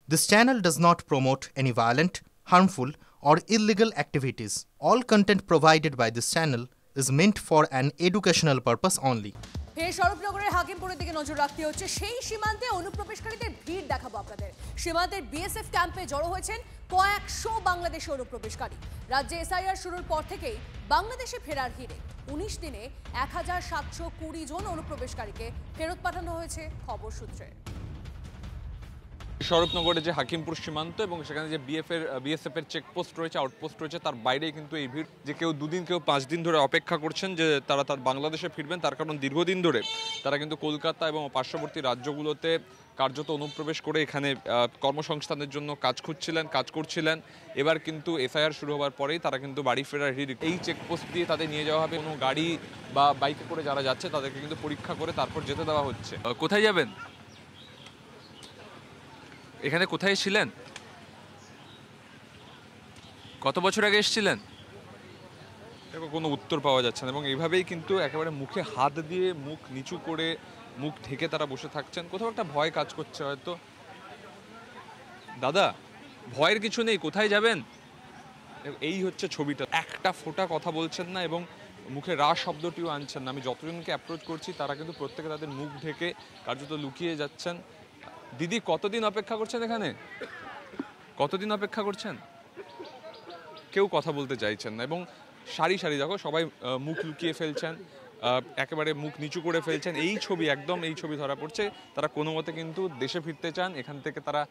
This channel does not promote any violent, harmful, or illegal activities. All content provided by this channel is meant for an educational purpose only. ফের স্বরূপনগরের হাকিমপুরের দিকে নজর রাখতে হচ্ছে। সেই সীমান্তে অনুপ্রবেশকারীদের ভিড় দেখাবো আপনাদের। সীমান্তের বিএসএফ ক্যাম্পে জড়ো হয়েছেন কয়েকশো বাংলাদেশি অনুপ্রবেশকারী। রাজ্যে এসআইআর শুরুর পর থেকেই বাংলাদেশে ফেরার হিড়ে ১৯ দিনে ১৭২০ জন অনুপ্রবেশকারীকে ফেরত পাঠানো হয়েছে খবর সূত্রে। স্বরূপনগরে যে হাকিমপুর সীমান্ত এবং সেখানে যে বিএসএফ এর চেকপোস্ট রয়েছে, আউটপোস্ট রয়েছে, তার বাইরেই কিন্তু এই ভিড়। যে কেউ 2 দিন কেউ 5 দিন ধরে অপেক্ষা করছেন যে তারা বাংলাদেশে ফিরবেন, তার কারণ দীর্ঘদিন ধরে তারা কিন্তু কলকাতা এবং পার্শ্ববর্তী রাজ্যগুলোতে কার্যত অনুপ্রবেশ করে এখানে কর্মসংস্থানের জন্য কাজ করছিলেন। এবার কিন্তু এসআইআর শুরু হওয়ার পরেই তারা কিন্তু বাড়ি ফেরার হিড়। এই চেকপোস্ট দিয়ে তাদের নিয়ে যাওয়া হবে। কোনো গাড়ি বা বাইকে করে যারা যাচ্ছে তাদেরকে কিন্তু পরীক্ষা করে তারপর যেতে দেওয়া হচ্ছে। কোথায় যাবেন? এখানে কোথায় ছিলেন? কত বছর আগে এসেছিলেন? কোনো উত্তর পাওয়া যাচ্ছে না এবং এইভাবেই কিন্তু একেবারে মুখে হাত দিয়ে মুখ নিচু করে মুখ ঢেকে তারা বসে থাকছেন। কোথাও একটা ভয় কাজ করছে হয়তো। দাদা, ভয়ের কিছু নেই, কোথায় যাবেন? এই হচ্ছে ছবিটা। একটা ফোঁটা কথা বলছেন না এবং মুখে রা শব্দটিও আনছেন না। আমি যতজনকে অ্যাপ্রোচ করছি তারা কিন্তু প্রত্যেকে তাদের মুখ ঢেকে কার্যত লুকিয়ে যাচ্ছেন। দিদি, কতদিন অপেক্ষা করছেন এখানে? কতদিন অপেক্ষা করছেন? কেউ কথা বলতে চাইছেন না এবং সারি সারি দেখো সবাই মুখ লুকিয়ে ফেলছেন, একেবারে মুখ নিচু করে ফেলছেন। এই ছবি ধরা পড়ছে। তারা কোনো মতে কিন্তু দেশে ফিরতে চান। এখান থেকে তারা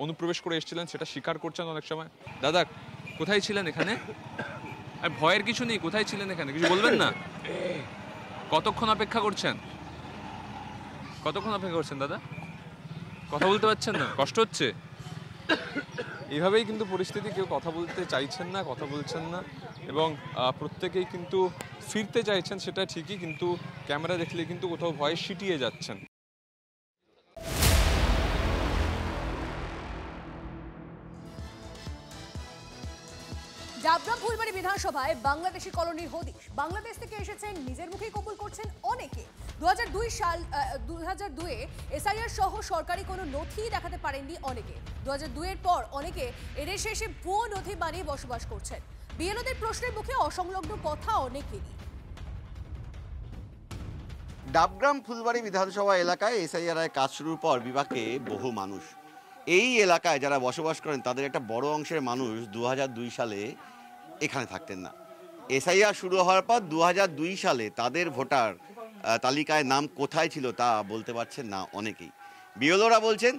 অনুপ্রবেশ করে এসেছিলেন, সেটা স্বীকার করছেন অনেক সময়। দাদা, কোথায় ছিলেন এখানে? ভয়ের কিছু নেই, কোথায় ছিলেন এখানে? কিছু বলবেন না? কতক্ষণ অপেক্ষা করছেন? দাদা? কথা বলতে পারছেন না? কষ্ট হচ্ছে? এইভাবেই কিন্তু পরিস্থিতি। কেউ কথা বলতে চাইছেন না, কথা বলছেন না এবং প্রত্যেকেই কিন্তু ফিরতে চাইছেন, সেটা ঠিকই, কিন্তু ক্যামেরা দেখলে কিন্তু কোথাও ভয়ে সিটিয়ে যাচ্ছেন। জাবগ্রাম ফুলবাড়ি বিধানসভায় বাংলাদেশি কলোনির হদিশ। বাংলাদেশ থেকে এসেছেন, নিজের মুখেই কবুল করছেন অনেকে। 2002 এসআইআর সহ সরকারি কোনো নথি দেখাতে পারেননি অনেকে। 2002 এর পর অনেকে এদেশে এসে ভুয়ো নথি বানিয়ে বসবাস করছেন। বিএলওদের প্রশ্নের মুখে অসংলগ্ন কথা অনেকেরই। ডাবগ্রাম ফুলবাড়ি বিধানসভা এলাকায় এসআইআর কাজ শুরুর পর বিভাগে বহু মানুষ। এই এলাকায় যারা বসবাস করেন তাদের একটা বড় অংশের মানুষ 2002 সালে এখানে থাকতেন না। এসআইআর শুরু হওয়ার পর 2002 সালে তাদের ভোটার তালিকায় নাম কোথায় ছিল তা বলতে পারছেন না অনেকেই। বিএলওরা বলছেন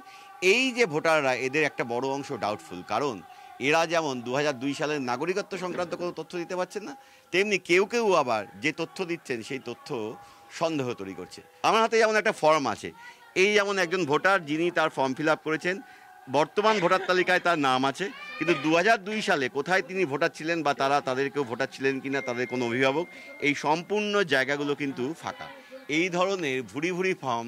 এই যে ভোটাররা, এদের একটা বড় অংশ ডাউটফুল, কারণ এরা যেমন 2002 সালের নাগরিকত্ব সংক্রান্ত কোনো তথ্য দিতে পারছেন না, তেমনি কেউ কেউ আবার যে তথ্য দিচ্ছেন সেই তথ্য সন্দেহ তৈরি করছে। আমার হাতে যেমন একটা ফর্ম আছে, এই যেমন একজন ভোটার যিনি তার ফর্ম ফিল আপ করেছেন, বর্তমান ভোটার তালিকায় তার নাম আছে, কিন্তু 2002 সালে কোথায় তিনি ভোটার ছিলেন বা তাদেরকেও ভোটার ছিলেন কিনা, তাদের কোনো অভিভাবক, এই সম্পূর্ণ জায়গাগুলো কিন্তু ফাঁকা। এই ধরনের ভুরি ভুরি ফর্ম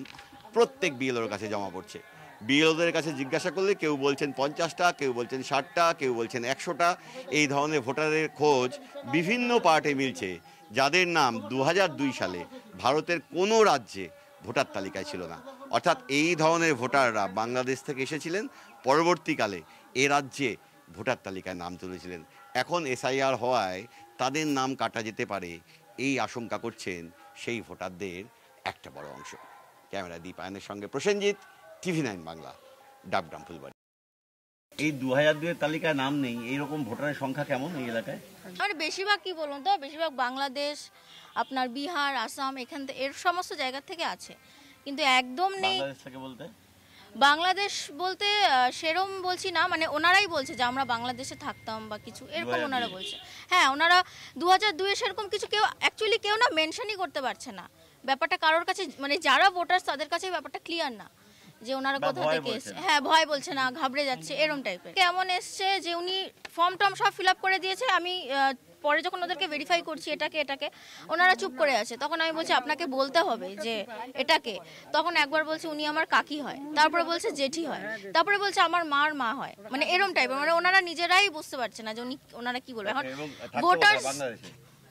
প্রত্যেক বিএলওর কাছে জমা পড়ছে। বিএলওদের কাছে জিজ্ঞাসা করলে কেউ বলছেন 50টা, কেউ বলছেন 60টা, কেউ বলছেন 100টা। এই ধরনের ভোটারের খোঁজ বিভিন্ন পার্টে মিলছে, যাদের নাম 2002 সালে ভারতের কোনো রাজ্যে ভোটার তালিকায় ছিল না। অর্থাৎ এই ধরনের ভোটাররা বাংলাদেশ থেকে এসেছিলেন, পরবর্তীকালে এ রাজ্যে ভোটার তালিকায় নাম তুলেছিলেন। এখন এসআইআর হওয়ায় তাদের নাম কাটা যেতে পারে, এই আশঙ্কা করছেন সেই ভোটারদের একটা বড় অংশ। ক্যামেরা দীপায়নের সঙ্গে প্রসেনজিৎ, TV9 বাংলা, ডাবগ্রাম ফুলবাড়ি। এই 2002 এর তালিকায় নাম নেই, এইরকম ভোটারের সংখ্যা কেমন এই এলাকায়? মানে বেশিরভাগ কি বলুন তো, বেশিরভাগ বাংলাদেশ, আপনার বিহার, আসাম, এখান থেকে এর সমস্ত জায়গা থেকে আছে, কিন্তু একদম নেই। বাংলাদেশ থেকে বলতে? বাংলাদেশ বলতে সেরম বলছি না, মানে ওনারাই বলছে যে আমরা বাংলাদেশে থাকতাম বা কিছু এরকম ওনারা বলছে। হ্যাঁ, ওনারা 2002 সেরকম কিছু কেউ অ্যাকচুয়ালি কেউ না মেনশনই করতে পারছে না ব্যাপারটা কারোর কাছে, মানে যারা ভোটার তাদের কাছে ব্যাপারটা ক্লিয়ার না যে ওনারা কোথা থেকে এসছে। হ্যাঁ, ভয় বলছে না, ঘাবড়ে যাচ্ছে, এরকম টাইপের। কেমন এসছে যে উনি ফর্ম টর্ম সব ফিল আপ করে দিয়েছে, আমি পরে যখন ওদেরকে ভেরিফাই করছি এটাকে ওনারা চুপ করে আছে। তখন আমি বলছি আপনাকে বলতে হবে যে এটাকে। তখন একবার বলছে উনি আমার কাকি হয়, তারপরে বলছে জেঠি হয়, তারপরে বলছে আমার মার মা হয়, মানে এরকম টাইপের। মানে ওনারা নিজেরাই বুঝতে পারছে না যে ওনারা কি বলবে। এখন ভোটার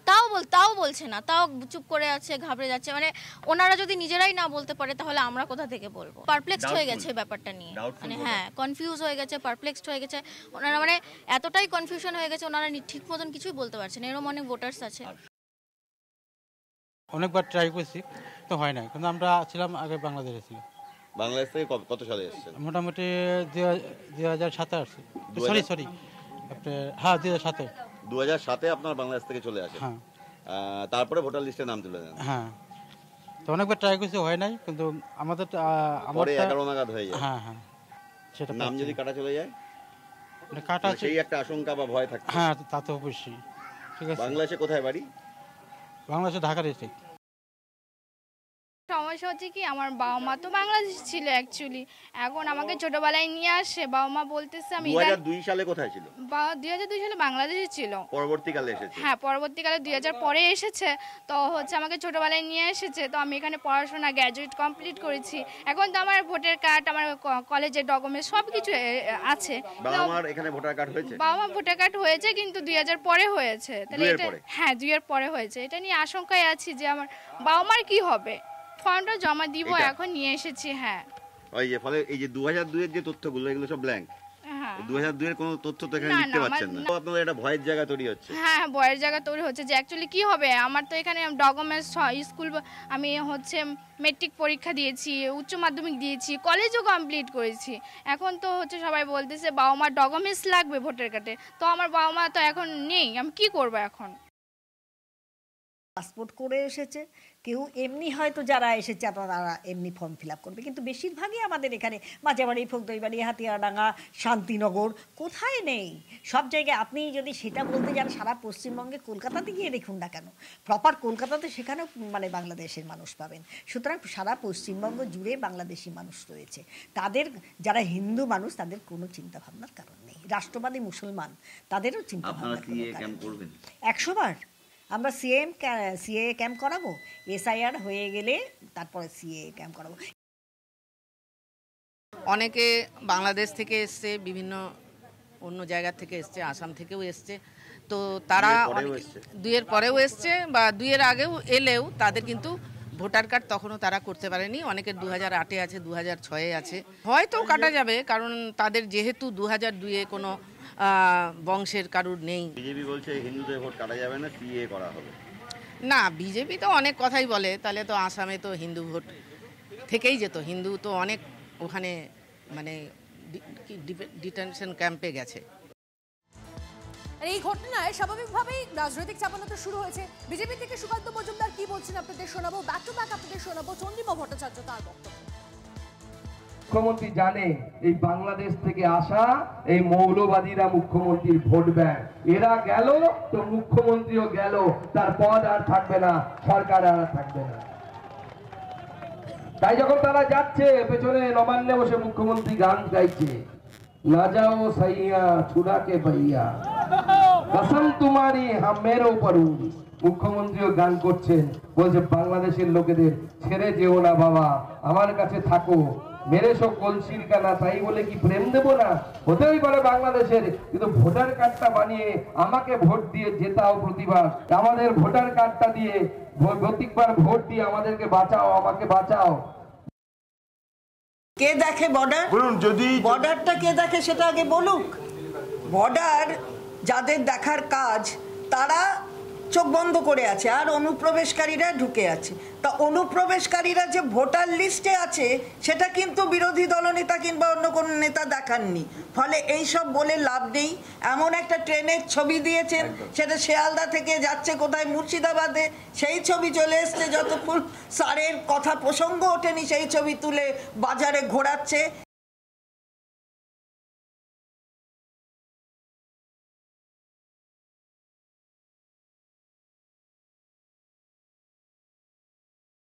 তাও বলছে না, তাও চুপ করে আছে, ঘাবড়ে যাচ্ছে। মানে ওনারা যদি নিজেরাই না বলতে পারে তাহলে আমরা কোথা থেকে বলবো? পারপ্লেক্সড হয়ে গেছে ব্যাপারটা নিয়ে, মানে হ্যাঁ কনফিউজ হয়ে গেছে, পারপ্লেক্সড হয়ে গেছে ওনারা, মানে এতটাই কনফিউশন হয়ে গেছে ওনারা ঠিক মতন কিছুই বলতে পারছেন। এরকম অনেক ভোটার্স আছে। অনেকবার ট্রাই করছি তো হয় না, কিন্তু আমরা ছিলাম আগে বাংলাদেশে ছিল। বাংলাদেশ থেকে কত সালে এসেছেন? মোটামুটি 2007 আসছে, সরি হ্যাঁ 2007। 2007-এ আপনার বাংলাদেশ থেকে চলে আসেন। হ্যাঁ, তারপরে ভোটার লিস্টে নাম তুলে দেন। হ্যাঁ তো অনেকবার ট্রাই করছি হয় নাই, কিন্তু আমাদের পরে 11 নাগাদ হয়ে যায়। হ্যাঁ হ্যাঁ সেটা নাম যদি কাটা চলে যায়, মানে কাটা আছে, সেই একটা আশঙ্কা বা ভয় থাকে। হ্যাঁ তা তো অবশ্যই। ঠিক আছে, বাংলাদেশে কোথায় বাড়ি? বাংলাদেশে ঢাকা ডিস্ট্রিক্ট। সমস্যা হচ্ছে কি, আমার বাবা মা তো বাংলাদেশ ছিল অ্যাকচুয়ালি, এখন আমাকে ছোটবেলায় নিয়ে আসে, বাবা মা বলতেছে আমি 2002 সালে কোথায় ছিল? 2002 সালে বাংলাদেশে ছিল, পরবর্তীকালে এসেছে। হ্যাঁ পরবর্তীকালে 2000 পরে এসেছে। তো হচ্ছে আমাকে ছোটবেলায় নিয়ে এসেছে, তো আমি এখানে পড়াশোনা গ্র্যাজুয়েট কমপ্লিট করেছি। এখন তো আমার ভোটার কার্ড, আমার কলেজের ডকুমেন্টস সব কিছু আছে। বাবা মার এখানে ভোটার কার্ড হয়েছে? বাবা মা ভোটার কার্ড হয়েছে, কিন্তু 2000 পরে হয়েছে। তাহলে এটা হ্যাঁ 2000 পরে হয়েছে। এটা নিয়ে আশঙ্কায় আছি যে আমার বাবা মার কি হবে। ফর্মটা জমা দিব, এখন নিয়ে এসেছি। হ্যাঁ ওই যে ফলে এই যে 2002 এর যে তথ্যগুলো এগুলো সব ব্ল্যাঙ্ক। হ্যাঁ 2002 এর কোনো তথ্য তো এখানে লিখতে পাচ্ছেন না। আপনাদের একটা ভয়ের জায়গা তৈরি হচ্ছে। হ্যাঁ ভয়ের জায়গা তৈরি হচ্ছে যে অ্যাকচুয়ালি কি হবে। আমার তো এখানে ডকুমেন্টস, স্কুল, আমি হচ্ছে মেট্রিক পরীক্ষা দিয়েছি, উচ্চ মাধ্যমিক দিয়েছি, কলেজও কমপ্লিট করেছি। এখন তো হচ্ছে সবাই বলতেছে বাবা মার ডকুমেন্টস লাগবে ভোটার কার্ডে। তো আমার বাবা মা তো এখন নেই, আমি কি করব এখন? পাসপোর্ট করে এসেছে, কেউ এমনি হয়তো যারা এসেছে তারা এমনি ফর্ম ফিল আপ করবে, কিন্তু বেশিরভাগই আমাদের এখানে মাঝাবাড়ি, ফৌজদারিবাড়ি, হাতিয়ারডাঙ্গা, শান্তিনগর, কোথায় নেই? সব জায়গায়। আপনি যদি সেটা বলতে যান সারা পশ্চিমবঙ্গে কলকাতাতে গিয়ে দেখুন না কেন, প্রপার কলকাতাতে সেখানেও মানে বাংলাদেশের মানুষ পাবেন। সুতরাং সারা পশ্চিমবঙ্গ জুড়ে বাংলাদেশি মানুষ রয়েছে। তাদের যারা হিন্দু মানুষ তাদের কোনো চিন্তাভাবনার কারণ নেই। রাষ্ট্রবাদী মুসলমান তাদেরও চিন্তাভাবনা 100 বার আমরা সিএ ক্যাম্প করাবো, এসআইআর হয়ে গেলে তারপরে সিএ ক্যাম্প করাবো। অনেকে বাংলাদেশ থেকে এসছে, বিভিন্ন অন্য জায়গা থেকে এসছে, আসাম থেকেও এসছে। তো তারা 2-এর পরেও এসছে বা 2-এর আগেও এলেও তাদের কিন্তু ভোটার কার্ড তখনও তারা করতে পারেনি। অনেকের 2008-এ আছে, 2006-এ আছে। হয়তো কাটা যাবে, কারণ তাদের যেহেতু 2002-এ কোনো বংশের কারুর নেই। বিজেপি বলছে হিন্দুদের ভোট কাটা যাবে না, সিএ করা হবে। না, বিজেপি তো অনেক কথাই বলে, তাহলে তো আসামে তো হিন্দু ভোট থেকেই যেত। হিন্দু তো অনেক ওখানে মানে ডিটেনশন ক্যাম্পে গেছে। এই ঘটনায় স্বাভাবিকভাবেই রাজনৈতিক চাপানোটা শুরু হয়েছে। বিজেপি থেকে সুকান্ত মজুমদার কি বলছেন আপনাদের শোনাবো, ব্যাক টু ব্যাক আপনাদের শোনাবো চন্দ্রিমা ভট্টাচার্য তার বক্তব্য। মুখ্যমন্ত্রী জানে এই বাংলাদেশ থেকে আসা এই মৌলবাদীরা মুখ্যমন্ত্রীর ভোট ব্যাংক। এরা গেল তো মুখ্যমন্ত্রীও গেল, তার পদ আর থাকবে না, সরকার আর থাকবে না। তাই যখন তারা যাচ্ছে, পেছনে নবান্নে বসে মুখ্যমন্ত্রী গান গাইছে, না যাও সাইয়া ছুড়া কে ভাইয়া, কসম তোমারি হাম মেরো পরু। মুখ্যমন্ত্রীও গান করছেন, বলছে বাংলাদেশের লোকেদের ছেড়ে যেও না বাবা, আমার কাছে থাকো, মেরে সব কলসির কানা, তাই বলে কি প্রেম দেবো না? হতেই পারে বাংলাদেশের, কিন্তু ভোটার কার্ডটা বানিয়ে আমাকে ভোট দিয়ে জেতাও প্রতিবার। আমাদের ভোটার কার্ডটা দিয়ে প্রত্যেকবার ভোট দিয়ে আমাদেরকে বাঁচাও, আমাকে বাঁচাও। কে দেখে বর্ডার? বলুন, যদি বর্ডারটা কে দেখে সেটা আগে বলুক। বর্ডার যাদের দেখার কাজ তারা চোখ বন্ধ করে আছে, আর অনুপ্রবেশকারীরা ঢুকে আছে। তা অনুপ্রবেশকারীরা যে ভোটার লিস্টে আছে সেটা কিন্তু বিরোধী দলনেতা কিংবা অন্য কোনো নেতা দেখাননি। ফলে এই সব বলে লাভ নেই। এমন একটা ট্রেনের ছবি দিয়েছেন, সেটা শিয়ালদা থেকে যাচ্ছে কোথায় মুর্শিদাবাদে, সেই ছবি চলে এসছে। যতক্ষণ স্যারের কথা প্রসঙ্গ ওঠেনি সেই ছবি তুলে বাজারে ঘোরাচ্ছে।